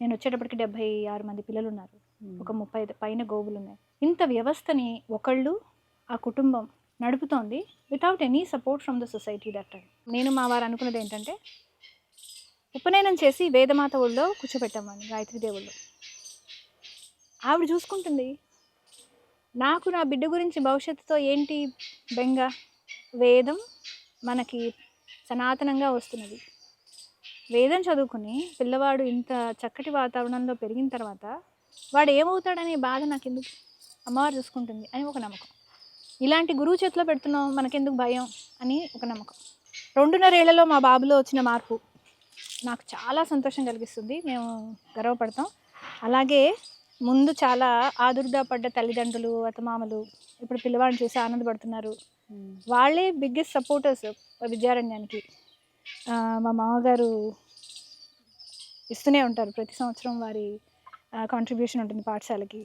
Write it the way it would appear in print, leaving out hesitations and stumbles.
నేను వచ్చేటప్పటికి 76 మంది పిల్లలు ఉన్నారు. ఒక 30 పైన గోవులు ఉన్నాయి. ఇంత వ్యవస్థని ఒకళ్ళు ఆ కుటుంబం నడుపుతోంది without any support from the society that time. నేను మా వారు అనుకున్నది ఏంటంటే ఉపనయనం చేసి వేదమాత ఒళ్ళో కూర్చోబెట్టామని గాయత్రి దేవుళ్ళు. ఆవిడ చూసుకుంటుంది. నాకు నా బిడ్డ గురించి భవిష్యత్తుతో ఏంటి బెంగ? వేదం మనకి సనాతనంగా వస్తున్నది. వేదం చదువుకుని పిల్లవాడు ఇంత చక్కటి వాతావరణంలో పెరిగిన తర్వాత వాడు ఏమవుతాడనే బాధ నాకెందుకు? అమ్మవారు చూసుకుంటుంది అని ఒక నమ్మకం. ఇలాంటి గురువు చేతిలో పెడుతున్నాం మనకెందుకు భయం అని ఒక నమ్మకం. 2.5 ఏళ్లలో మా బాబులో వచ్చిన మార్పు నాకు చాలా సంతోషం కలిగిస్తుంది. మేము గర్వపడతాం. అలాగే ముందు చాలా ఆదుర్దా పడ్డ తల్లిదండ్రులు, అత్తమామలు ఇప్పుడు పిల్లవాడిని చూసి ఆనందపడుతున్నారు. వాళ్ళే బిగ్గెస్ట్ సపోర్టర్స్ విద్యారణ్యానికి. మా మామగారు ఇస్తూనే ఉంటారు. ప్రతి సంవత్సరం వారి కాంట్రిబ్యూషన్ ఉంటుంది పాఠశాలకి.